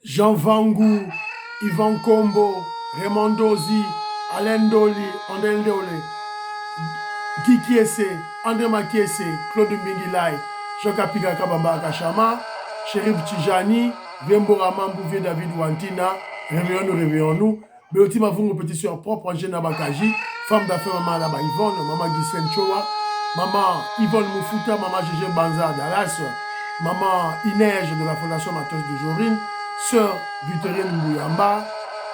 Jean Vangou, Yvan Kombo, Raymond Dozi, Alain Doli, André Ndole, Guy Kiese, André Makiese, Claude Mbingilai, Choka Kabamba Kachama, Chérif Tijani, Vembo Raman Bouvier David Wantina, réveillons-nous. Béoti Mavungo, petite soeur propre, Angène Abakaji, femme d'affaires, maman là-bas, Yvonne, maman Gisèle Chowa, maman Yvonne Moufuta, maman Gégé Banza Dallas, maman Inège de la Fondation Matos de Jorine, sœur Victorine Mbouyamba,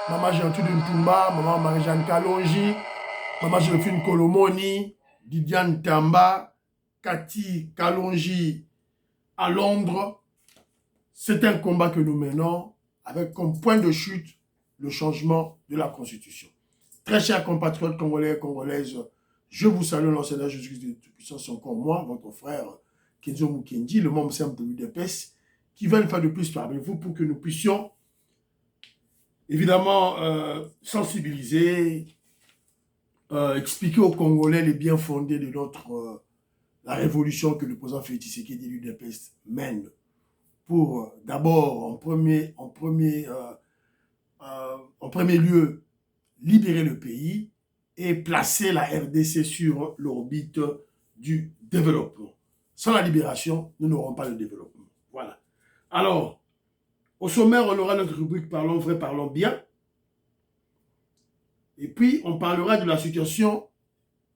maman Gertrude Ntumba, maman Marie-Jeanne Kalonji, maman Joséphine Kolomoni, Didiane Tamba, Cathy Kalonji à Londres. C'est un combat que nous menons avec comme point de chute le changement de la Constitution. Très chers compatriotes congolais et congolaises, je vous salue l'enseignant Jésus-Christ de Tout-Puissant, encore moi, votre frère Kenzo Mukendi, le membre simple de l'UDPS, qui va le faire de plus parmi vous pour que nous puissions évidemment sensibiliser, expliquer aux Congolais les biens fondés de notre la révolution que le président Félix Tshisekedi de l'UDPS mène pour d'abord en premier lieu libérer le pays et placer la RDC sur l'orbite du développement. Sans la libération, nous n'aurons pas le développement. Voilà. Alors, au sommaire, on aura notre rubrique Parlons vrai, parlons bien. Et puis, on parlera de la situation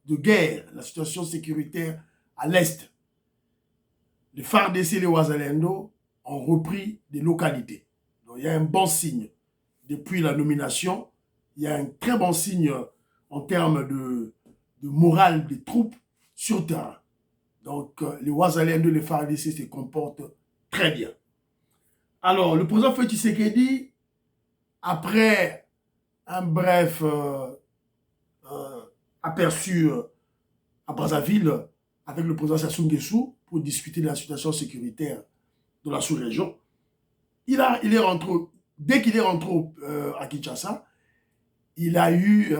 de guerre, la situation sécuritaire à l'Est. Les FARDC et les Ouazalendo ont repris des localités. Donc, il y a un bon signe. Depuis la nomination, il y a un très bon signe en termes de morale des troupes sur terrain. Donc, les Ouazalendo et les FARDC se comportent très bien. Alors, le président Félix Tshisekedi, après un bref aperçu à Brazzaville avec le président Sassou Nguesso pour discuter de la situation sécuritaire de la sous-région, il est rentré, dès qu'il est rentré à Kinshasa, il a eu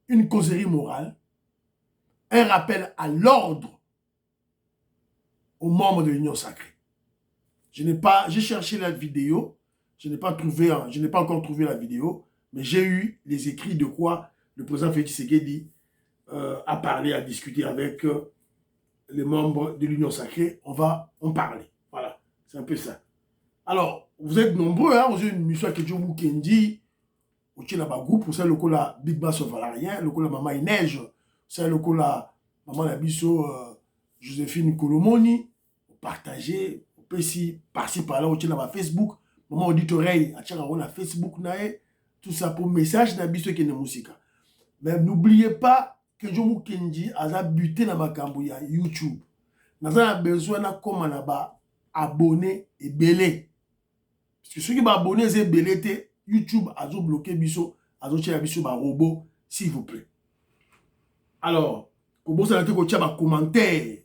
une causerie morale, un rappel à l'ordre aux membres de l'Union sacrée. J'ai cherché la vidéo, je n'ai pas encore trouvé la vidéo, mais j'ai eu les écrits de quoi le président Félix Tshisekedi a parlé, a discuté avec les membres de l'Union sacrée. On va en parler. Voilà, c'est un peu ça. Alors, vous êtes nombreux, hein, vous avez une mission qui est Kenzo Mukendi, au Tchénaba groupe, vous savez, le la Big Bass Valarien, le la Maman Neige, vous savez, le la Maman Labisso Joséphine Kolomoni, vous partagez, vous pouvez si par-ci par-là, au Tchénaba Facebook, Maman Auditoreille, à Tchénaba Facebook, tout ça pour message d'Abisso qui est musique. Mais n'oubliez pas que Kenzo Mukendi a buté dans ma cambouille YouTube. Nous avons besoin de comme abonné et belé. Parce que ceux qui sont abonnés et belé, YouTube a bloqué biso, a biso ba robot, s'il vous plaît. Alors, pour vous savez que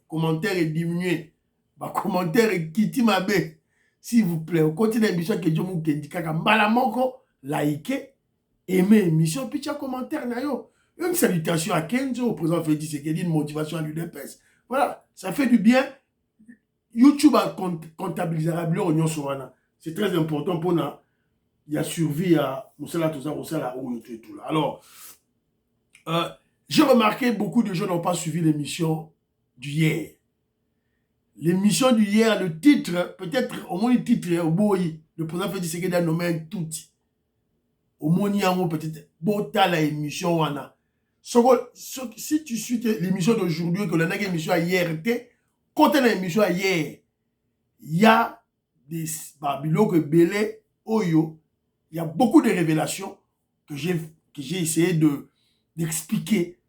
commentaire est diminué, commentaire est quitté ma bé, s'il vous plaît. On continue l'émission que Kenzo Mukendi kaka mbala moko, likez, aimez l'émission, puis un commentaire na yo. Une salutation à Kenzo, au président Félix Tshisekedi, une motivation à l'UDPS. Voilà, ça fait du bien. YouTube a comptabilisé la Union Sorana. C'est très important pour nous. Il y a survie à Moussala, tout ça, Moussala, et tout là. Alors, j'ai remarqué beaucoup de gens n'ont pas suivi l'émission d'hier. L'émission d'hier, le titre, peut-être au moins le titre, au boy, le président Félix Tshisekedi a nommé un tout. Au moins, il y a peut-être bota la émission wana. Si tu suis l'émission d'aujourd'hui, que l'on a émission hier, quand on a l'émission hier, il y a des babilos que belé, oyo, il y a beaucoup de révélations que j'ai essayé d'expliquer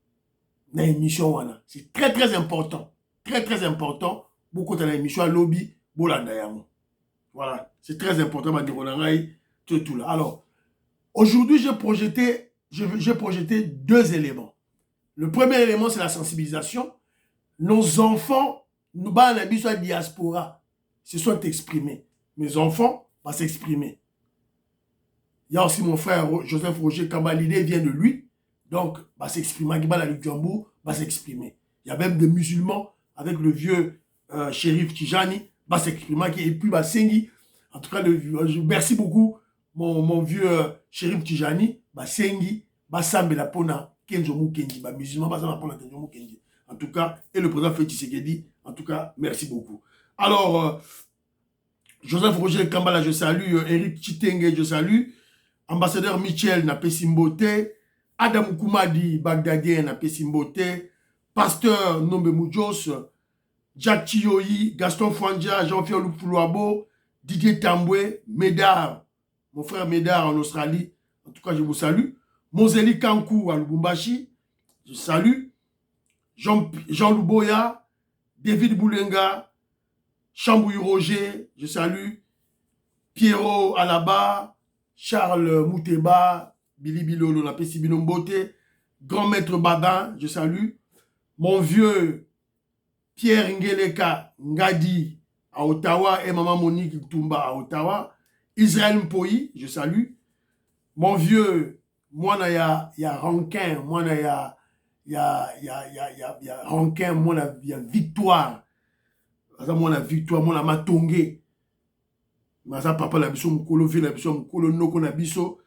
dans l'émission wana. C'est très très important. Très très important. Beaucoup de l'émission à lobby, bolandayamo. Voilà. C'est très important. Tout là. Alors, aujourd'hui, j'ai projeté deux éléments. Le premier élément, c'est la sensibilisation. Nos enfants, nous, la diaspora, se sont exprimés. Mes enfants vont s'exprimer. Il y a aussi mon frère Joseph Roger Kamba, l'idée vient de lui. Donc, va s'exprimer. Gibala Lukambo va s'exprimer. Il y a même des musulmans avec le vieux Chérif Tijani va s'exprimer. Et puis, Sengi, En tout cas, merci beaucoup, mon vieux Chérif Tijani, Sengi, Sambe la Pona, Kenzo Mukendi, musulman, Basama Pona, Kenzo Mukendi. En tout cas, et le président Félix Tshisekedi, en tout cas, merci beaucoup. Alors, Joseph Roger Kambala, je salue, Eric Chitenge, je salue, ambassadeur Michel Napesimbote, Adam Koumadi, Bagdadien Napesimbote, pasteur Nombe Moudjos, Jack Chiyoyi, Gaston Fwanja, Jean-Pierre Loupoulouabo, Didier Tamboué, Médard, mon frère Médard en Australie, en tout cas je vous salue, Moseli Kankou à Lubumbashi, je salue, Jean Louboya, David Boulenga, Chambouille Roger, je salue, Pierrot Alaba, Charles Mouteba, Billy Bilolo, Napesi Binombote, Grand Maître Badin, je salue, mon vieux Pierre Ngeleka Ngadi à Ottawa et Maman Monique Toumba à Ottawa, Israël Mpoyi, je salue, mon vieux, moi il y a Rankin, moi il y a Rankin, moi il y a Victoire, moi la Victoire, moi la Matongé, Maza papa la biso mukolo vi la biso mukolo noko na biso,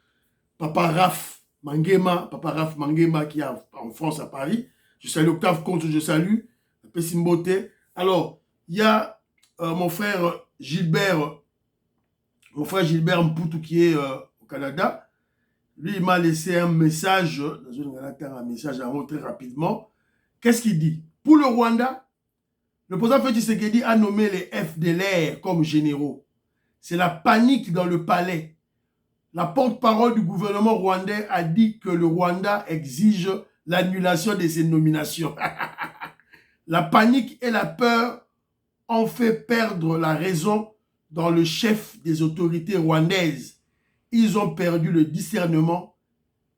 papa Raph Mangema qui est en France à Paris, je salue Octave Comte, je salue Pessimbote. Alors, il y a mon frère Gilbert Mpoutou qui est au Canada. Lui, il m'a laissé un message, très rapidement. Qu'est-ce qu'il dit? Pour le Rwanda, le président Félix Tshisekedi a nommé les FDLR comme généraux. C'est la panique dans le palais. La porte-parole du gouvernement rwandais a dit que le Rwanda exige l'annulation de ses nominations. La panique et la peur ont fait perdre la raison dans le chef des autorités rwandaises. Ils ont perdu le discernement.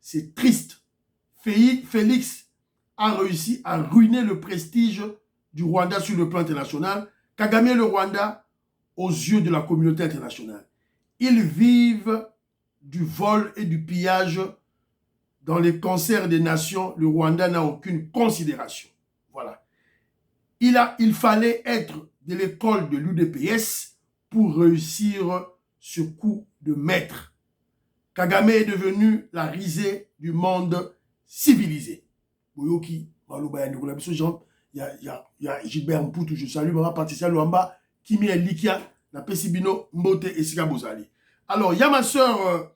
C'est triste. Félix a réussi à ruiner le prestige du Rwanda sur le plan international. Kagame et le Rwanda aux yeux de la communauté internationale. Ils vivent du vol et du pillage. Dans les concerts des nations, le Rwanda n'a aucune considération. Voilà. Il fallait être de l'école de l'UDPS pour réussir ce coup de maître. Kagame est devenu la risée du monde civilisé. Boyoki, il y a Gilbert Mpoutou, je salue, Maman Patricia Luamba, Kimi Elikia, na Pesibino, Mbote et Sika Bozali. Alors, il y a ma soeur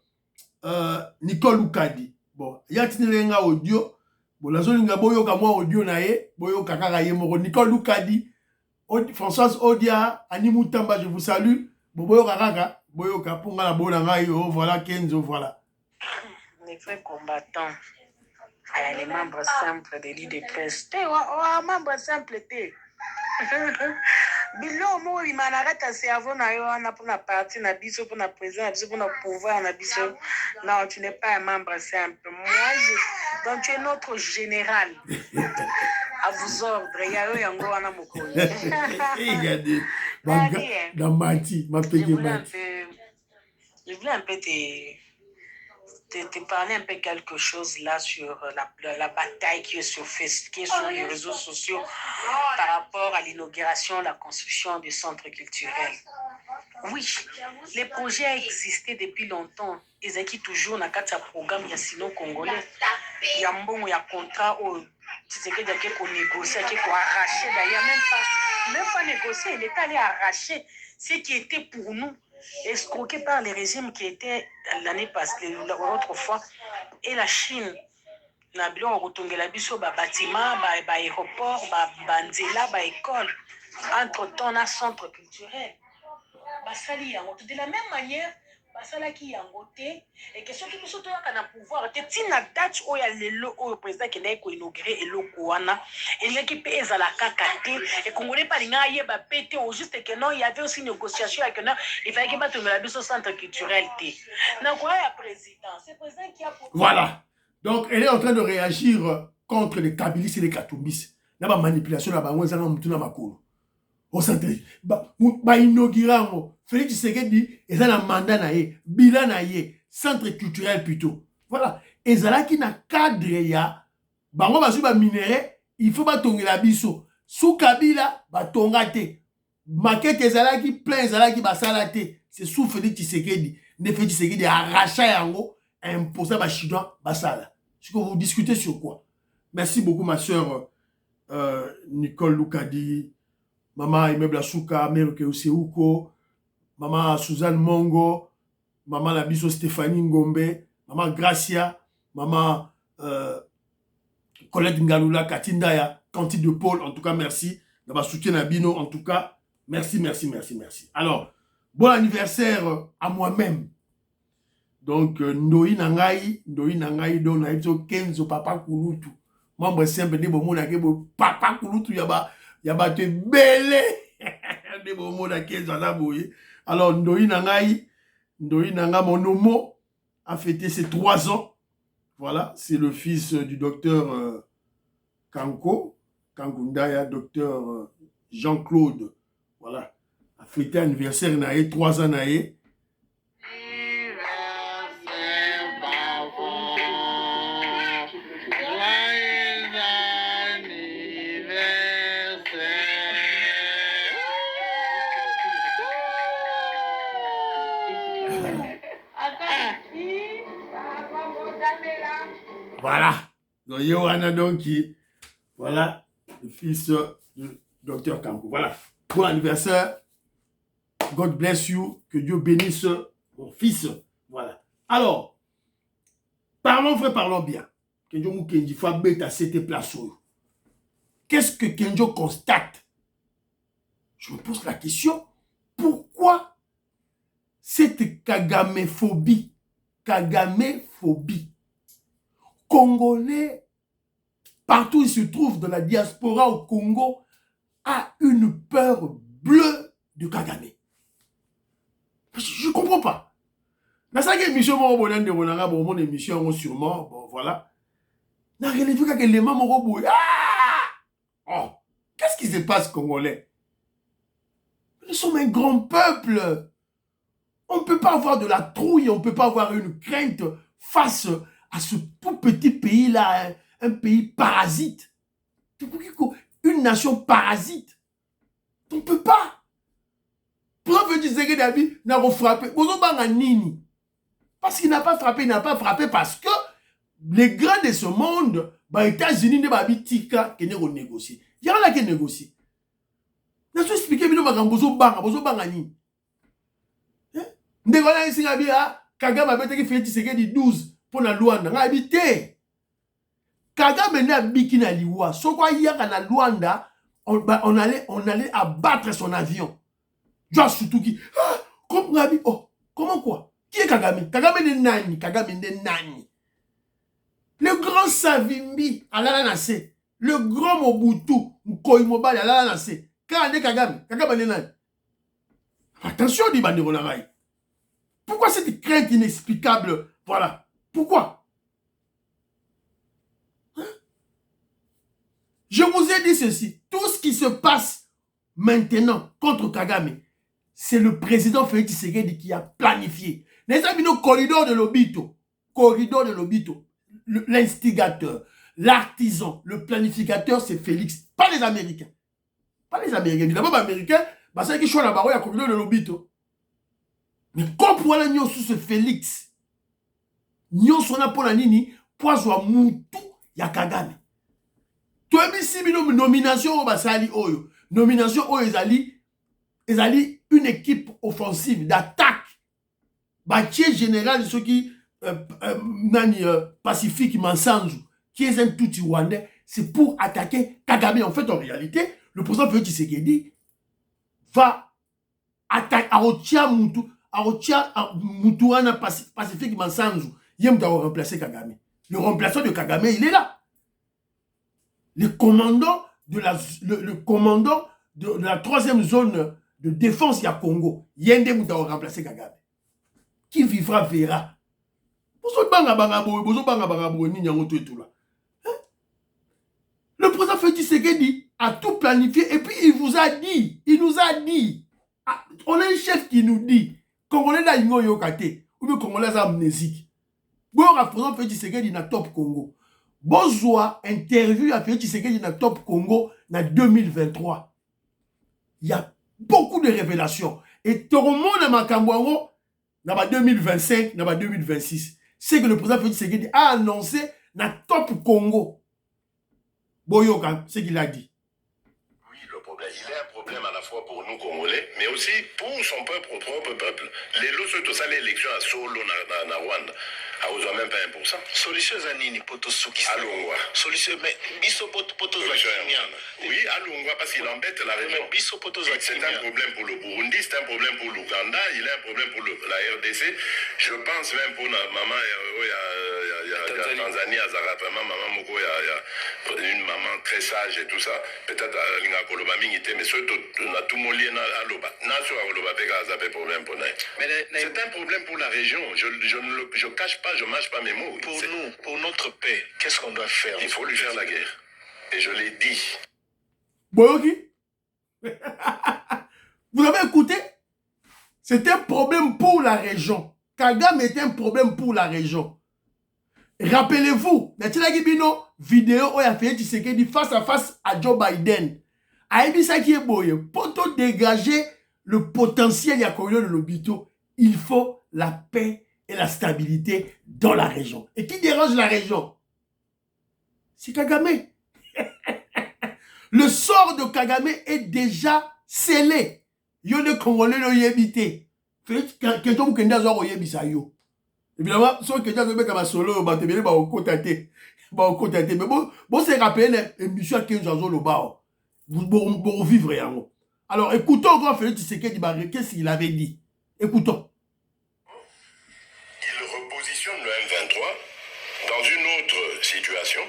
Nicole Oukadi. Bon, il y a Tinelenga audio. Bon, la zone nga boyo ka moi audio na ye, boyo kaka ye moko. Nicole Oukadi, Françoise Odia, Animou Tamba, je vous salue. Bon, boyo kaka, boyo ka ponga la bona ngai, oh voilà Kenzo, voilà. Les vrais combattants, les membres simples de l'IDPS. Membres simples, Bilo mo imanarata cerveau na yo na pour la partie na biso pour la président biso pour le pouvoir na biso. Non, tu n'es pas un membre simple. Moi, donc tu es notre général. À vous ordres, il y a eu yango wana mokoli. Regardez. Dans Mati, ma petite Mati. Je voulais un peu te parler un peu quelque chose là sur la bataille qui est sur Facebook, qui est sur les réseaux sociaux par rapport à l'inauguration, la construction du centre culturel. Oui, les projets ont existé depuis longtemps. Ils ont toujours dans un programme Yassino congolais. Il y a un bon contrat où c'est que quelqu'un qu'on négocie, qui qu'on arracher d'ailleurs même pas négocier, il est allé arracher ce qui était pour nous. Escroqué par les régimes qui étaient l'année passée, l'autre fois, et la Chine. Na bilon rotonge la biso ba bâtiment, ba aéroport, ba nzela, ba école. Entre-temps, on a centre culturel. Basali yango de la même manière, basala ki yango te et que ceux qui biso to yakana pouvoir te tina date o ya lelo o président qui n'a ko inaugurer eloko wana et qui peut ezala kaka te et congolais pas linga yeba pété au juste que non il y avait aussi une négociation avec non il fallait que ba tomber la biso centre culturel te na quoi ya président c'est président qui a voilà. Donc elle est en train de réagir contre les Kabilis et les Katumbis. Na ba manipulation na ba wanzanga mutuna makolo. Au centre ba inaugurer Félix Tshisekedi et ça la mandat na ye, bilan na ye, centre culturel plutôt. Voilà. Et ça qui na cadre ya bango basu ba minéré, il faut ba tongela biso. Sous Kabila ba tongate. Maquette ezala qui plein ezala qui ba salate. c'est sous Félix Tshisekedi. Ne Félix Tshisekedi arracha yango, imposa ba chinois basala. Est-ce que vous discutez sur quoi? Merci beaucoup ma sœur Nicole Lukadi, maman Immeuble Asuka, mère Keoseuko, maman Suzanne Mongo, maman Labiso Stéphanie Ngombe, maman Gracia, maman Colette Ngalula, Katindaya, Cantine de Paul, en tout cas merci. D'avoir soutien à Bino, en tout cas, merci. Alors, bon anniversaire à moi-même. Donc, Ndoi Nangai, donc Naïto Kenzo Papa Kulutu. Membre simple de Bomona Kebo, Papa Kulutu, yaba te belé. De Bomona Kenzo Azaboye. Alors, Ndoi Nanga, mon homo, a fêté ses 3 ans. Voilà, c'est le fils du docteur Kankundaya, docteur Jean-Claude. Voilà, a fêté anniversaire, 3 ans. Voilà, donc Yohana Donki, voilà, le fils du docteur Kanko. Voilà, bon anniversaire, God bless you, que Dieu bénisse mon fils. Voilà. Alors, parlons vrai, parlons bien. Kenjo Mukenji Fabet à cette place. Qu'est-ce que Kenjo constate? Je me pose la question, pourquoi cette Kagamephobie? Congolais, partout où il se trouve dans la diaspora au Congo, a une peur bleue de Kagame. Je ne comprends pas. Dans cette émission, mon émission, sûrement, bon, voilà. Dans l'émission, quand les mamans ont oh, qu'est-ce qui se passe, Congolais? Nous sommes un grand peuple. On ne peut pas avoir de la trouille, on ne peut pas avoir une crainte face à ce tout petit pays-là, un pays parasite. Une nation parasite. On ne peut pas. Pourquoi veux-tu dire que David n'a pas frappé? Parce qu'il n'a pas frappé, parce que les grands de ce monde, les États-Unis ne vont pas négocier. Il y en a qui négocient. Je vais expliquer que bozo banga ni. Ndekona isinga bia Kagame abetaki Félix Tshisekedi 12 pour na Luanda nga habité. Kagame na biki na liwa. Soko yaka na Luanda, on allait abattre son avion. Joa Sutuki. Comment quoi? Qui est Kagame? Kagame de nani? Le grand Savimbi alala nase. Le grand Mobutu Nkoyi Mobali alala nase. Quand Kagame de nani? Attention dit bandero na ngai. Pourquoi cette crainte inexplicable? Voilà. Pourquoi? Hein? Je vous ai dit ceci. Tout ce qui se passe maintenant contre Kagame, c'est le président Félix Tshisekedi qui a planifié. Les amis, nos corridors de Lobito. L'instigateur, l'artisan, le planificateur, c'est Félix. Pas les Américains. Évidemment, les Américains, c'est qui choisit la barre, il y a corridor de Lobito. Mais comme pour la nion sous ce Félix, nion sona pour la nini, poisson moutou ya Kagame. Toi si nomination au basali oyo, nomination oyo ezali une équipe offensive d'attaque. Bâtier général ceux qui Pacifique Mansanzu, qui est un tout Rwandais, c'est pour attaquer Kagame. En fait, en réalité, le président Félix Tshisekedi va attaquer Arotia Moutou. Moutouana Pacifique Mansanzu, il doit remplacer Kagame. Le remplaçant de Kagame, il est là. Le commandant de la 3e zone de défense à Congo, il doit remplacer Kagame. Qui vivra verra. Le président Félix Tshisekedi a tout planifié et puis il nous a dit, on a un chef qui nous dit, Congolais là, ils n'ont yokate, ou bien Congolais amnésique. Bon, le président Félix Tshisekedi na Top Congo. Bonjour, interview à Félix Tshisekedi na Top Congo na 2023. Il y a beaucoup de révélations. et tout le monde ma Kambouango, dans 2025, dans 2026. C'est que le président Félix Tshisekedi a annoncé dans Top Congo. Boyoka, c'est qu'il a dit. Oui, le problème, il est un problème à la fois pour nous Congolais, mais aussi pour son peuple, au propre peuple. Les lots, tout ça, l'élection à Solo, na Rwanda. A besoin même pas 1%. Solution zanini poto suki. Alongwa. Solution mais biso poto zakimia. Oui, Alongwa parce qu'il embête la région. Biso poto zakimia. C'est un problème pour le Burundi, c'est un problème pour l'Ouganda, il est un problème pour la RDC. Je pense même pour la maman Tanzanie Azarapama maman Moko une maman très sage et tout ça. Peut-être l'inga koloba mingite mais surtout na tout molien na aloba. Na sur aloba peka azapé problème pour naï. C'est un problème pour la région. Je cache pas, je mâche pas mes mots. Pour nous, pour notre paix, qu'est-ce qu'on doit faire? Il faut lui faire la guerre. Et je l'ai dit. Boyoki, vous avez écouté? C'est un problème pour la région. Kagame est un problème pour la région. Rappelez-vous, Bino, vidéo où il a fait Tshisekedi face à face à Joe Biden. Aïbisa qui est boye, pour te dégager le potentiel de l'hôpital, il faut la paix et la stabilité dans la région. Et qui dérange la région? C'est Kagame. Le sort de Kagame est déjà scellé. Yo ne Congolais ne yébité. Question vous kenda zo yébisa yo. Évidemment, si on est comme solo, bah te bien bah au côté, mais bon c'est rappelé émission qui nous a le bas. Vous vivre rien. Alors écoutons grand Félix Tshisekedi Barré, qu'est-ce qu'il avait dit. Écoutons. Il repositionne le M23 dans une autre situation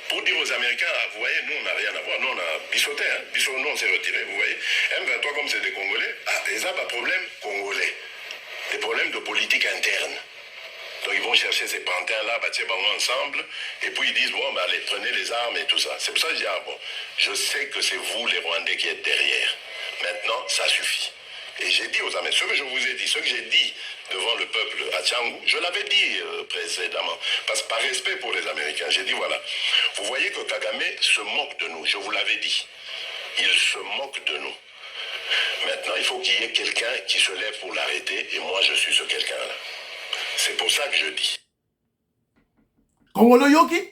pour dire aux Américains, ah, vous voyez, nous on n'a rien à voir, nous on a bissoté, hein, nous on s'est retiré, vous voyez. M23 comme c'est des Congolais, ah, ils ont pas de problème congolais, des problèmes de politique interne. Donc ils vont chercher ces pantins-là, bâtir ensemble, et puis ils disent, bon, bah, allez, prenez les armes et tout ça. C'est pour ça que je dis, ah bon, je sais que c'est vous les Rwandais qui êtes derrière. Maintenant, ça suffit. Et j'ai dit aux Américains, ce que je vous ai dit, ce que j'ai dit devant le peuple à Tchangou, je l'avais dit précédemment, parce que par respect pour les Américains, j'ai dit voilà, vous voyez que Kagame se moque de nous, je vous l'avais dit, il se moque de nous. Maintenant, il faut qu'il y ait quelqu'un qui se lève pour l'arrêter, et moi je suis ce quelqu'un-là. C'est pour ça que je dis. Congolo Yoki,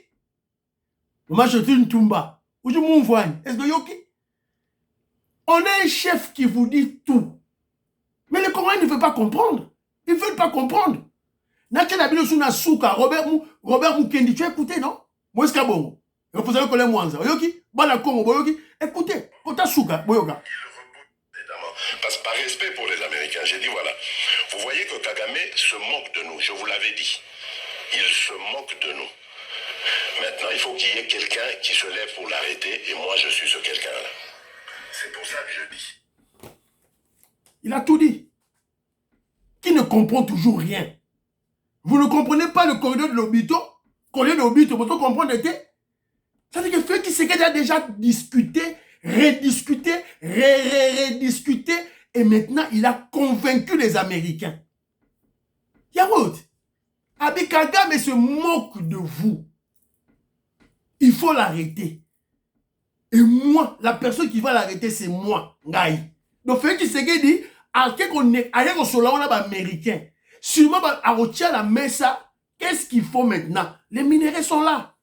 moi je suis une Tumba, ou je m'envoie, est-ce que Yoki? On a un chef qui vous dit tout. Mais les Congolais ne veulent pas comprendre. Ils ne veulent pas comprendre. Robert Mukendi, tu as écouté, non? Moi, c'est bon. Vous avez collé Mwanza. Yoki, Bala Congo, Boyoki. Écoutez, Kota Souka, Boyoka. Parce que par respect pour les Américains, j'ai dit voilà, vous voyez que Kagame se moque de nous, je vous l'avais dit. Il se moque de nous. Maintenant, il faut qu'il y ait quelqu'un qui se lève pour l'arrêter, et moi je suis ce quelqu'un-là. C'est pour ça que je dis. Il a tout dit. Qui ne comprend toujours rien. Vous ne comprenez pas le corridor de l'Obito? Corridor de l'Obito, vous comprenez? Ça veut dire que Félix Tshisekedi a déjà discuté, rediscuté, rediscuté, et maintenant il a convaincu les Américains. Yaroud, Abi Kagame se moque de vous. Il faut l'arrêter. Et moi, la personne qui va l'arrêter, c'est moi, Ngaï. Donc Félix Tshisekedi, avec un américain, sûrement à retirer la mesa, qu'est-ce qu'il faut maintenant? Les minéraux sont là.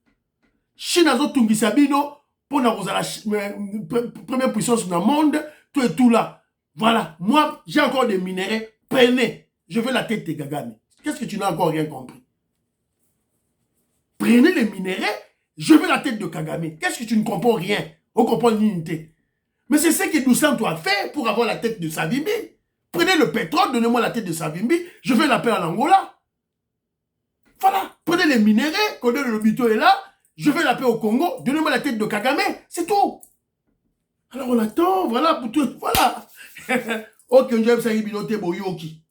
Chine a Tungisabino pour la première puissance dans le monde, tout et tout là. Voilà, moi j'ai encore des minéraux, prenez. Je veux la tête de Kagame. Qu'est-ce que tu n'as encore rien compris? Prenez les minéraux, je veux la tête de Kagame. Qu'est-ce que tu ne comprends rien? On comprend l'unité. Mais c'est ce que Doucement a fait pour avoir la tête de Savimbi. Prenez le pétrole, donnez-moi la tête de Savimbi, je vais l'appeler en Angola. Voilà, prenez les minéraux, Kodé Lobito est là, je vais l'appeler au Congo, donnez-moi la tête de Kagame, c'est tout. Alors on attend, voilà, pour tout, voilà. Ok, je vais faire Binote Boyoki.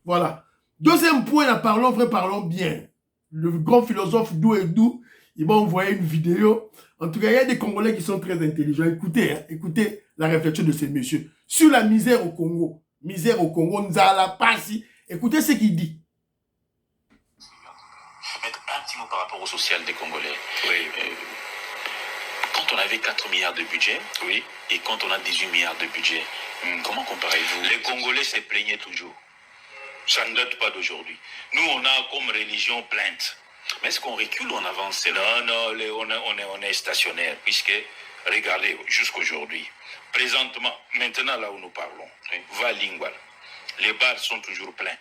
Voilà. Deuxième point, là, parlons vrai, parlons bien. Le grand philosophe Dou et Dou, il m'a envoyé une vidéo. En tout cas, il y a des Congolais qui sont très intelligents. Écoutez, hein, écoutez la réflexion de ces messieurs. Sur la misère au Congo. Misère au Congo, Nzala Passi. Écoutez ce qu'il dit. Mettre un petit mot par rapport au social des Congolais. Oui. Quand on avait 4 milliards de budget, oui, et quand on a 18 milliards de budget, Comment comparez-vous? Les Congolais se plaignaient toujours. Ça ne date pas d'aujourd'hui. Nous, on a comme religion plainte. Mais est-ce qu'on recule ou on avance? On est stationnaire, puisque, regardez, jusqu'aujourd'hui, présentement, maintenant là où nous parlons, va à Lingwal, les bars sont toujours pleins.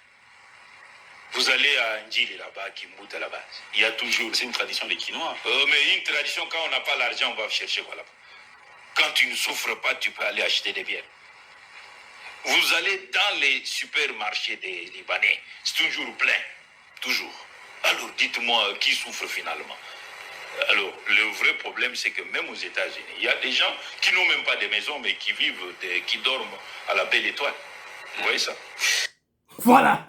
Vous allez à Ndjili là-bas, Kimbouta là-bas, il y a toujours... C'est une tradition des Quinois. Mais une tradition, quand on n'a pas l'argent, on va chercher quoi là-bas. Quand tu ne souffres pas, tu peux aller acheter des bières. Vous allez dans les supermarchés des Libanais, c'est toujours plein, toujours. Alors dites-moi, qui souffre finalement? Alors, le vrai problème, c'est que même aux États-Unis, il y a des gens qui n'ont même pas de maison, mais qui vivent, qui dorment à la belle étoile. Vous voyez ça? Voilà.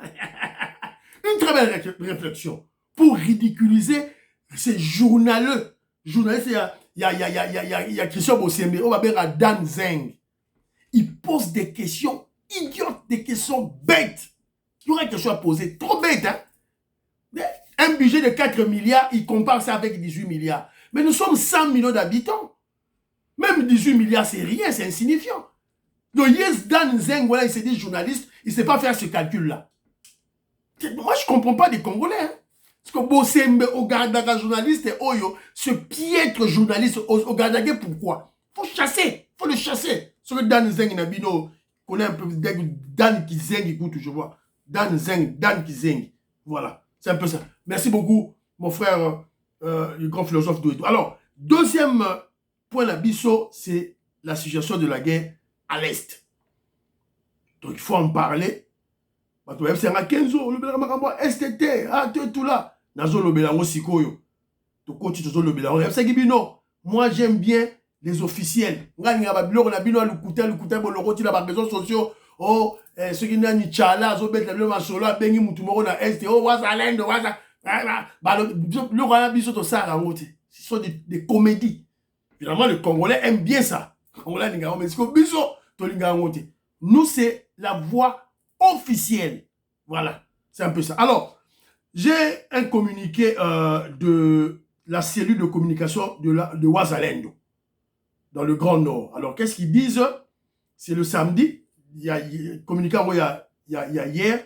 Une très belle réflexion pour ridiculiser ces journalistes. Il y a Christian Bossembe, on va dire à Dan Zeng. Il pose des questions idiotes, des questions bêtes. Il y aurait quelque chose à poser. Trop bête, hein? Un budget de 4 milliards, il compare ça avec 18 milliards. Mais nous sommes 100 millions d'habitants. Même 18 milliards, c'est rien, c'est insignifiant. Donc, yes, Dan Zeng, voilà, il s'est dit journaliste, il ne sait pas faire ce calcul-là. Moi, je ne comprends pas des Congolais. Hein? Parce que Bossembe, Ogardaga journaliste, et Oyo, ce piètre journaliste, Ogardaga, pourquoi? Il faut chasser, il faut le chasser. Ce que Dan Zeng Nabino connaît un peu, Dan Kizeng, écoute, je vois. Dan Zeng, Dan Kizeng. Voilà, c'est un peu ça. Merci beaucoup, mon frère, le grand philosophe Douedo. Alors, deuxième point d'Abisso, c'est la situation de la guerre à l'Est. Donc, il faut en parler. C'est un 15 ans, le STT, tout là. Nazo le belango sikoyo. To koti tozo le belango. Moi, j'aime bien les officiels. Ngani ngaba biloko na bino lukuta boloko ti na ba réseaux sociaux. Oh, ceux qui n'ont ni chala, zo bet le masolo bengi mutu moko na ST. Oh, wazalendo, waza. Ba le roi biso to sara ngote. Ce sont des comédies. Finalement, le Congolais aime bien ça. Congolais n'inga mais ce biso to linga ngote. Nous, c'est la voix officielle. Voilà, c'est un peu ça. Alors, j'ai un communiqué de la cellule de communication de Wazalendo, dans le Grand Nord. Alors, qu'est-ce qu'ils disent? C'est le samedi, il y a communiqué il y a hier.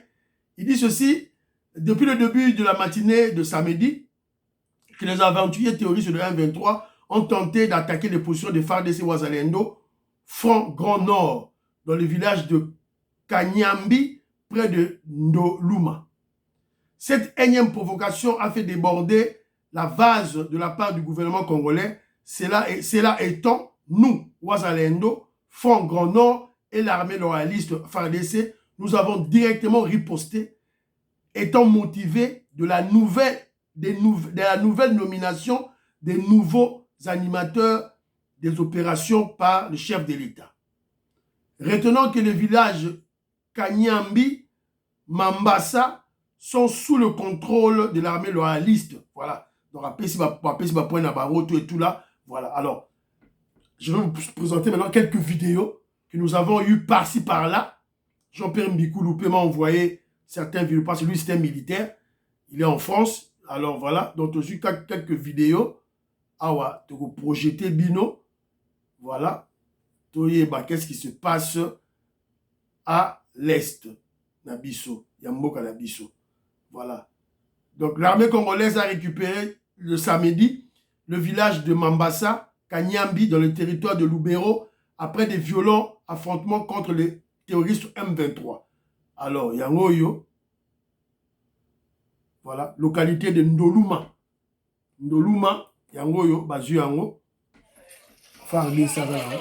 Ils disent ceci, depuis le début de la matinée de samedi, que les aventuriers terroristes de M23 ont tenté d'attaquer les positions des FARDC Wazalendo, front Grand Nord, dans le village de Kanyambi, près de Ndoluma. Cette énième provocation a fait déborder la vase de la part du gouvernement congolais. Cela étant, nous, Wazalendo, Front Grand Nord et l'armée loyaliste FARDC, nous avons directement riposté, étant motivés de la nouvelle nomination des nouveaux animateurs des opérations par le chef de l'État. Retenons que le village Kanyambi, Mambasa sont sous le contrôle de l'armée loyaliste. Voilà. Donc, après, si va point à Baroto et tout là. Voilà. Alors, je vais vous présenter maintenant quelques vidéos que nous avons eues par-ci par-là. Jean-Pierre Mbikouloupé m'a envoyé certaines vidéos parce que lui, c'était un militaire. Il est en France. Alors, voilà. Donc, j'ai quelques vidéos. Ah ouais, tu peux projeter Bino. Voilà. Qu'est-ce qui se passe à l'Est, Nabiso, Yamboka Nabiso. Voilà. Donc, l'armée congolaise a récupéré le samedi le village de Mambasa, Kanyambi, dans le territoire de Lubero, après des violents affrontements contre les terroristes M23. Alors, Yangoyo, voilà, localité de Ndoluma. Ndoluma, Yangoyo, Bazu Yango. Farli Savara.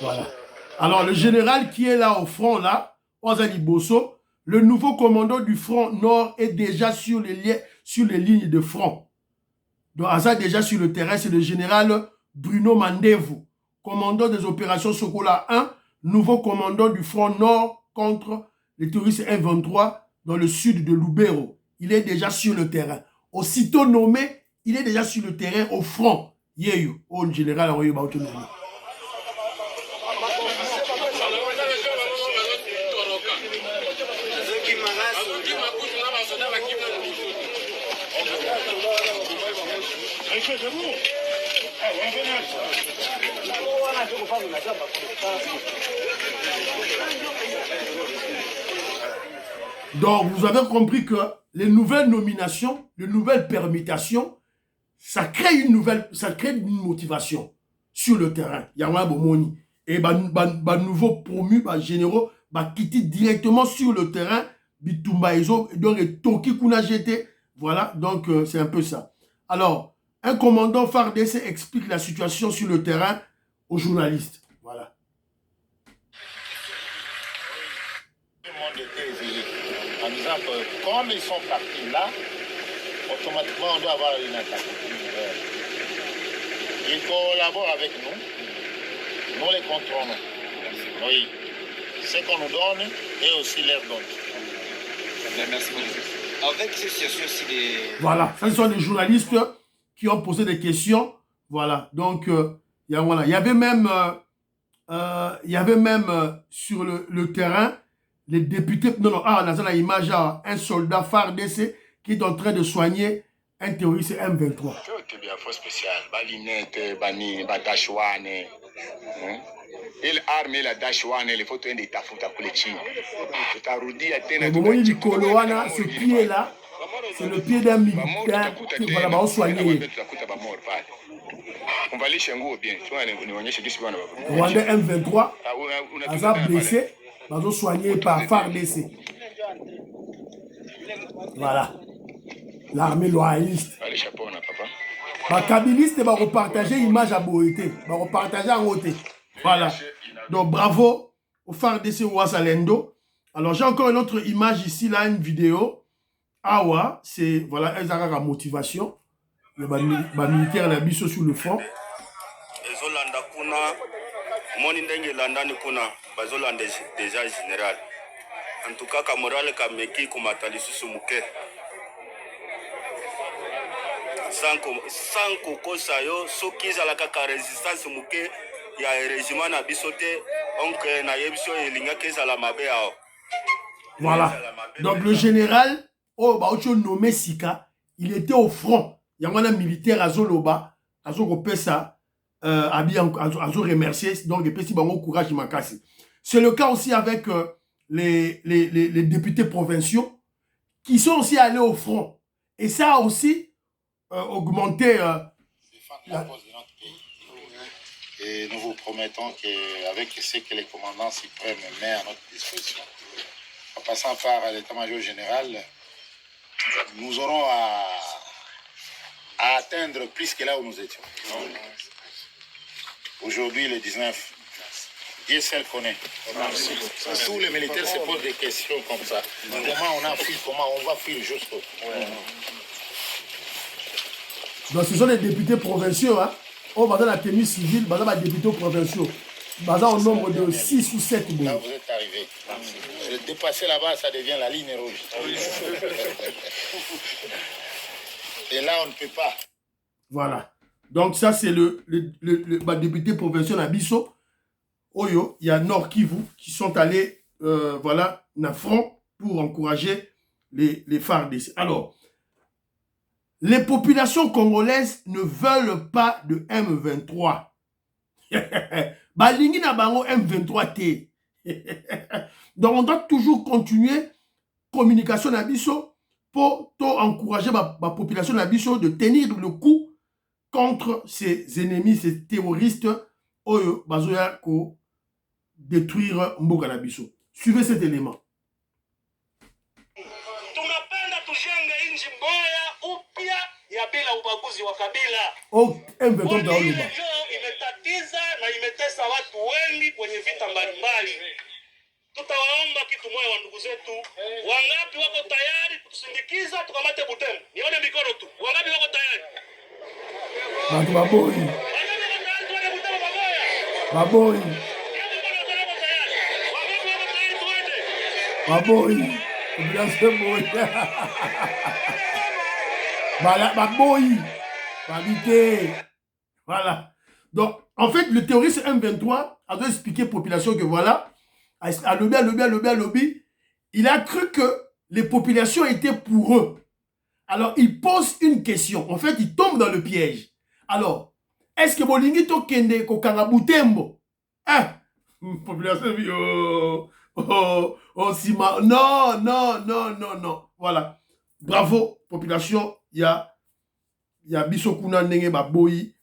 Voilà. Alors, le général qui est là au front, là, Ozali Bosso, le nouveau commandant du front nord est déjà sur les lignes de front. Donc, Aza déjà sur le terrain, c'est le général Bruno Mandevu, commandant des opérations Sokola 1, nouveau commandant du front nord contre les terroristes M23 dans le sud de Lubero. Il est déjà sur le terrain. Aussitôt nommé, il est déjà sur le terrain au front. Yeyo, au général, on va autonomie. Donc, vous avez compris que les nouvelles nominations, les nouvelles permutations, ça crée une motivation sur le terrain. Il y a un bon et nouveau promu, généraux, quitter directement sur le terrain, bitumba iso, donc Toki kuna jeté. Voilà, donc c'est un peu ça. Alors, un commandant FARDC explique la situation sur le terrain aux journalistes. Voilà. Tout le monde était exilé. En disant que comme ils sont partis là, automatiquement on doit avoir une attaque. Ils collaborent avec nous, nous les contrôlons. Oui. Ce qu'on nous donne et aussi leur donne. Merci beaucoup. Avec ces situations aussi des... Voilà, ce sont des journalistes qui ont posé des questions. Voilà, donc il y avait même sur le terrain les députés. Non, on a l'image un soldat FARDC qui est en train de soigner un terroriste M23. C'est bien fort spécial. Balinette, Bani, Badachouane. Il arme la Dachouane, les photos de Tafuta Kulechi. Au moment du Koloana, ce pied-là, c'est le pied d'un militaire qui va soigner. On va aller chez nous bien. Rwandais M23, Aza blessé, va soigner par FARDC. Voilà. L'armée loyaliste. Les kabilistes vont repartager l'image à Boété. Vont repartager en côté. Voilà. Donc bravo au FARDC Ouazalendo. Alors j'ai encore une autre image ici, là, une vidéo. Awa, c'est voilà, elles ont la motivation. Les militaires la biso sur le front. Ezolanda kuna moni ndenge landani kuna bazolanda déjà général. En tout cas Kamoral Kameki kumatali susu muke. Sans kokosa yo soki za la kaka résistance muke ya régiment na bisote onke na yebiso elinga keza la mabe ao. Voilà. Donc le général nommé Sika, il était au front. Il y a un militaire à Zoloba, à Zolopesa, à remercier, donc il peut au courage Makasi. C'est le cas aussi avec les députés provinciaux qui sont aussi allés au front. Et ça a aussi augmenté la cause de notre pays. Et nous vous promettons qu'avec ce que les commandants suprêmes mettent à notre disposition, en passant par l'état-major général, nous aurons à atteindre plus que là où nous étions. Aujourd'hui, le 19, Dieu seul connaît. Tous les militaires se posent des questions comme ça. Comment on a fui, comment on va fuir jusqu'au... Donc ce sont les députés provinciaux. Hein? On va dans la tenue civile, dans les députés provinciaux. Dans au nombre de 6 ou 7. Là, vous êtes arrivé. Dépasser là-bas, ça devient la ligne rouge. Et là, on ne peut pas. Voilà. Donc ça, c'est le député provincial à Bisso. Oyo, il y a Nord Kivu qui sont allés, voilà, na front pour encourager les FARDC. Alors, les populations congolaises ne veulent pas de M23. Balingi na bango M23 T. Donc on doit toujours continuer communication na biso pour encourager la population na biso de tenir le coup contre ces ennemis, ces terroristes oyo bazoya ko détruire mboka na biso. Suivez cet élément. Ya bila ubaguzi wa kabila. M23 imetatiza na imetesa watu wengi kwenye vita mbalimbali. Tutawaomba kitu moja wa ndugu zetu. Wangapi wako tayari kutusindikiza tukamate Butembo? Nione mikono tu. Wangapi wako tayari? Bantu baboi. Baboi. Baboi. Baboi. Baboi. Habité. Voilà. Donc, en fait, le terroriste M23 a dû expliquer à la population que voilà, à lobby, il a cru que les populations étaient pour eux. Alors, il pose une question. En fait, il tombe dans le piège. Alors, est-ce que Bolingi Tokende Kokanabutembo? Hein? Population dit, Sima. Non, non, non, non, non. Voilà. Bravo, population. Il y a Bisokuna Ndenge Baboyi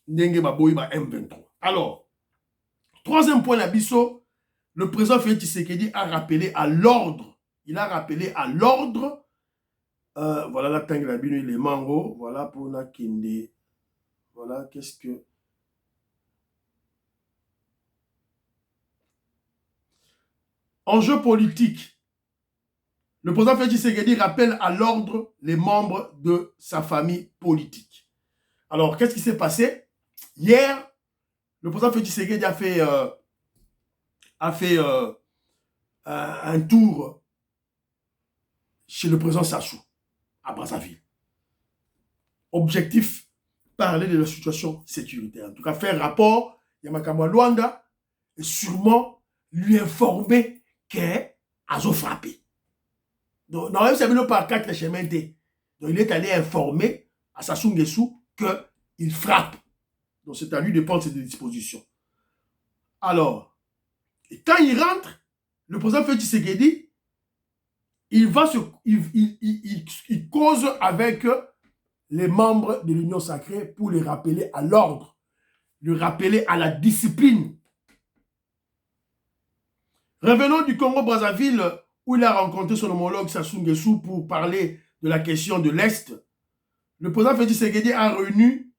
ba M23. Alors, troisième point, la Bisso, le président Félix Tshisekedi a rappelé à l'ordre. Il a rappelé à l'ordre. Voilà la tangue la bino les mango. Voilà pour la kinde. Voilà, qu'est-ce que. Enjeu politique. Le président Félix Tshisekedi rappelle à l'ordre les membres de sa famille politique. Alors, qu'est-ce qui s'est passé? Hier, le président Félix Tshisekedi a fait un tour chez le président Sassou, à Brazzaville. Objectif, parler de la situation sécuritaire. En tout cas, faire rapport, Yamakama Luanda, et sûrement lui informer qu'elle a frappé. Donc, non, il ne pas quatre chemins. Donc, il est allé informer à Sassou Nguesso qu'il frappe. Donc, c'est à lui de prendre ses dispositions. Alors, et quand il rentre, le président Félix Tshisekedi, il cause avec les membres de l'Union sacrée pour les rappeler à l'ordre, les rappeler à la discipline. Revenons du Congo-Brazzaville, où il a rencontré son homologue Sassou Nguesso pour parler de la question de l'Est. Le président Félix Tshisekedi a réuni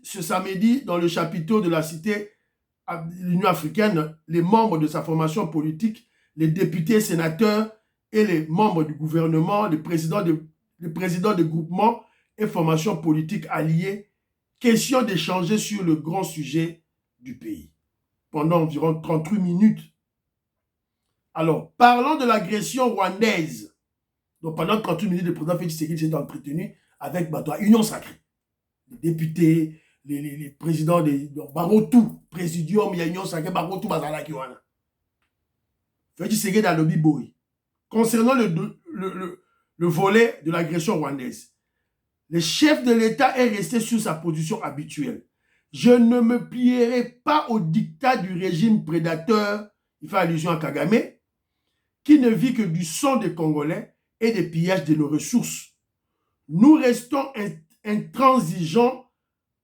ce samedi dans le chapiteau de la cité de l'Union africaine les membres de sa formation politique, les députés, sénateurs et les membres du gouvernement, les présidents de groupements et formations politiques alliées, question d'échanger sur le grand sujet du pays. Pendant environ 38 minutes. Alors, parlons de l'agression rwandaise. Donc, pendant 38 minutes, le président Félix Tshisekedi s'est entretenu avec l'Union sacrée. Les députés, les présidents de Barotou, Présidium, il y a Union sacrée, Barotou, Bazalaki, Wana. Félix Tshisekedi a lobby boy. Concernant le volet de l'agression rwandaise, le chef de l'État est resté sur sa position habituelle. Je ne me plierai pas au dictat du régime prédateur, il fait allusion à Kagame, qui ne vit que du sang des Congolais et des pillages de nos ressources. Nous restons intransigeants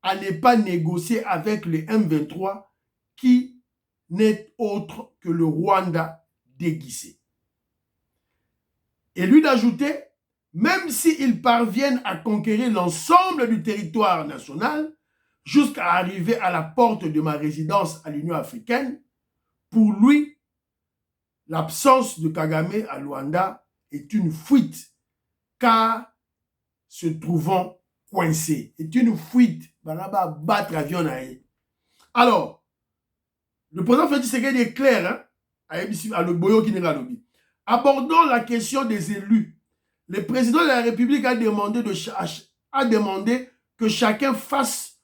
à ne pas négocier avec les M23 qui n'est autre que le Rwanda déguisé. Et lui d'ajouter, même s'ils parviennent à conquérir l'ensemble du territoire national, jusqu'à arriver à la porte de ma résidence à l'Union africaine, pour lui, l'absence de Kagame à Luanda est une fuite, car se trouvant coincé. C'est une fuite. Alors, le président Félix Tshisekedi est clair, hein, abordons la question des élus. Le président de la République a demandé que chacun fasse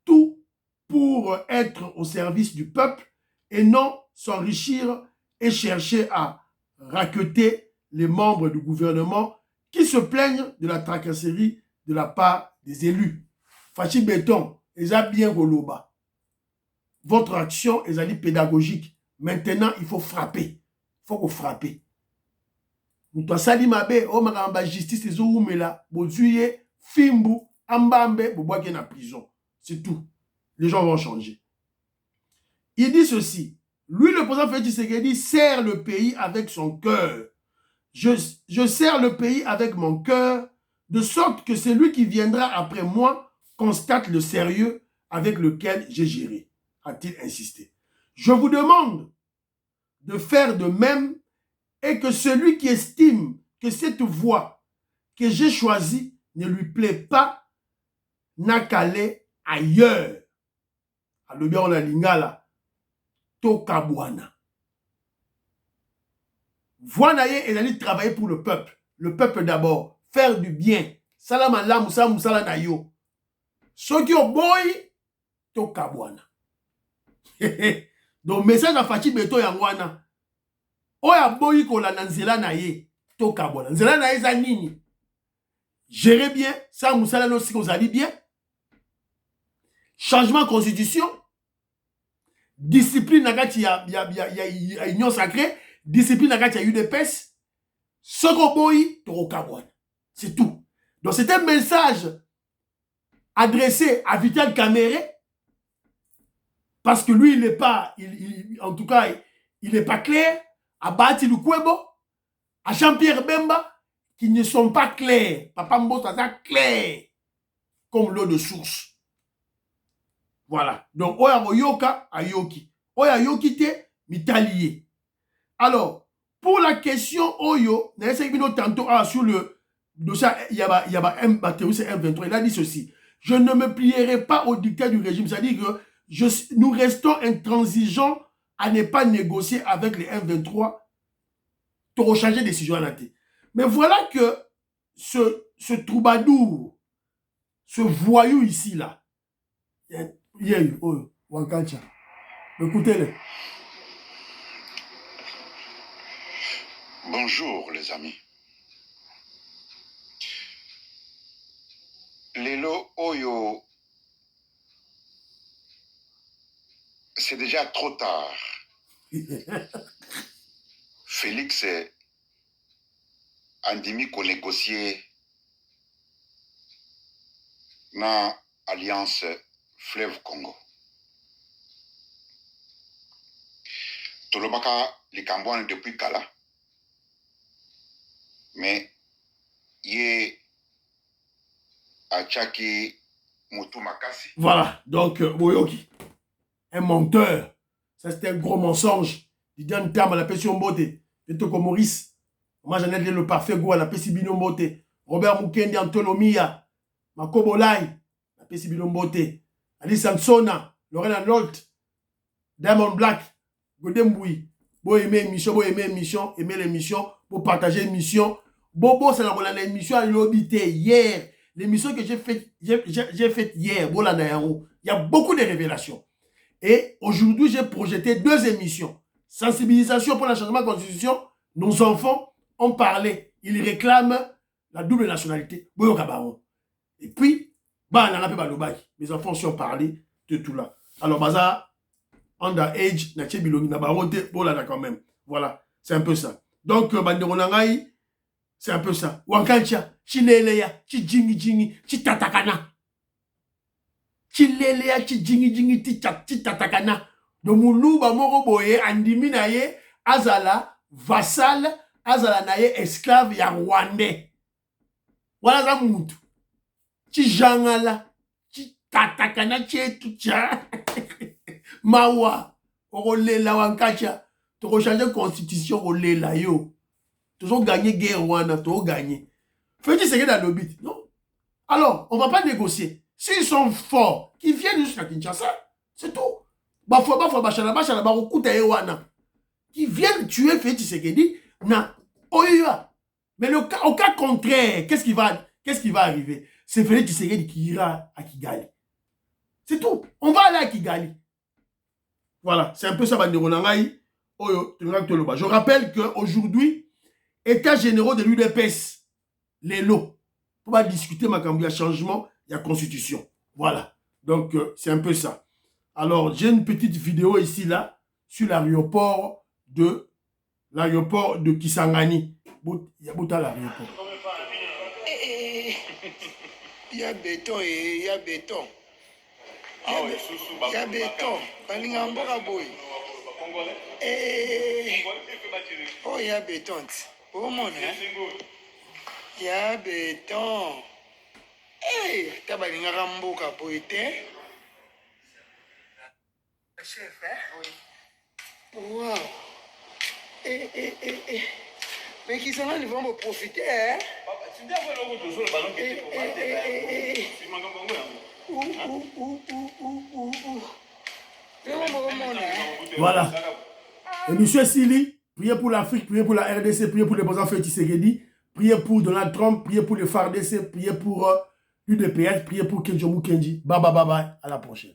tout pour être au service du peuple et non s'enrichir et chercher à racketter les membres du gouvernement qui se plaignent de la tracasserie de la part des élus. Fachi Béton, ils ont bien roloba. Votre action est pédagogique. Maintenant, il faut frapper. Il faut que frapper. Nous sali mabe, oh ma justice, les oumela, bozuye, fimbu, ambambe, boboake na prison. C'est tout. Les gens vont changer. Il dit ceci. Lui, le président Félix Tshisekedi, sert le pays avec son cœur. Je sers le pays avec mon cœur, de sorte que celui qui viendra après moi constate le sérieux avec lequel j'ai géré, a-t-il insisté. Je vous demande de faire de même et que celui qui estime que cette voie que j'ai choisie ne lui plaît pas, n'a qu'à aller ailleurs. Alors bien, on a lingala. Tokabwana. Voanaye, elle allait travailler pour le peuple. Le peuple d'abord. Faire du bien. sala malamu sala musala na yo. Soki oboyi to kabwana. Donc message à Fachi Beto yangwana. Oya boyi kolanda nzela na ye to kabwana. Nzela na ye za nini? Gérez bien, ça musala no si kozali bien. Changement constitution. Discipline nagati ya union sacrée, discipline nagati ya UDPS. Soko boyi to kabwana. C'est tout. Donc c'est un message adressé à Vital Kamerhe parce que lui il n'est pas en tout cas il n'est pas clair, à Bati Lukwebo, à Jean-Pierre Bemba qui ne sont pas clairs. Papa Mbota ça clair comme l'eau de source. Voilà. Donc oya yoka ayoki. Oya yoki te mitalié. Alors, pour la question Oyo, tantôt sur le dossier il y a un batterie c'est M23, il a dit ceci: je ne me plierai pas au dictat du régime, c'est-à-dire que nous restons intransigeants à ne pas négocier avec les M23 pour changer de décision à la tête. Mais voilà que ce troubadour, ce voyou ici là, écoutez-le. Bonjour les amis. Lelo Oyo, c'est déjà trop tard. Félix Andimi qu'on négocié dans l'Alliance Fleuve Congo. Tolobaka les Cambouans depuis Kala. Mais yé Achaki Moutou Makasi. Voilà, donc Boyoki, un menteur. Ça c'était un gros mensonge. Il dit un terme à la Pession Beauté. Et tout comme Maurice. Moi j'en ai dit le parfait goût à la Pesibino Beauté. Robert Mukendi Antonomia. Makobolai. La Pesibino Beauté. Ali Sansona. Lorena Nolt. Diamond Black. Godemboui. Vous aimez l'émission, vous aimez l'émission, aimez l'émission, vous partagez l'émission. Bobo, c'est l'émission à l'obité hier. L'émission que j'ai faite hier, il y a beaucoup de révélations. Et aujourd'hui, j'ai projeté 2 émissions. Sensibilisation pour le changement de la Constitution. Nos enfants ont parlé. Ils réclament la double nationalité. Et puis, mes enfants aussi ont parlé de tout là. Alors, Baza, underage, quand même. Voilà, c'est un peu ça. Donc, Banderonangaï, c'est un peu ça. Wankancha, Chileleya, Chijingi, Chitatakana. Chileleya, Chijingi, Chitatakana. De Moulouba Moroboye, Andiminaye, Azala, vassal, Azala naye, esclave, ya Rwandais. Voilà ça, Moutou. Chijangala, Chitatakana, Chetucha. Mawa, Orolela, Wankancha. Tu as changé la constitution, Orolela, yo. Ils ont gagné guerre Rwanda, ils ont gagné. Faut-il se dans le but? Non. Alors, on ne va pas négocier. S'ils sont forts, qu'ils viennent jusqu'à Kinshasa, c'est tout. Qui viennent tuer Félix Tshisekedi, na Oya. Mais au cas contraire, qu'est-ce qui va arriver? C'est Félix Tshisekedi qui ira à Kigali. C'est tout. On va aller à Kigali. Voilà, c'est un peu ça, Banderonangaï. Je rappelle qu'aujourd'hui, États généraux de l'UDPS, les lots, pour pas discuter, il y a changement, il y a constitution. Voilà. Donc, c'est un peu ça. Alors, j'ai une petite vidéo ici, là, sur l'aéroport de Kisangani. Il y a Bouta l'aéroport. Il y a béton et il y a béton. Il y a béton. Oh, il y a béton. Oh mon il y a béton. Hey, tabalinga ramboka poete. Chef, hein? Oui. Wow. Mais qui sont là, ils vont profiter, hein? Voilà. Et monsieur Sili, priez pour l'Afrique, priez pour la RDC, priez pour les beaux enfants Tshisekedi, priez pour Donald Trump, priez pour le FARDC, priez pour l'UDPS, priez pour Kenjomu Kenji. Bye bye bye bye. À la prochaine.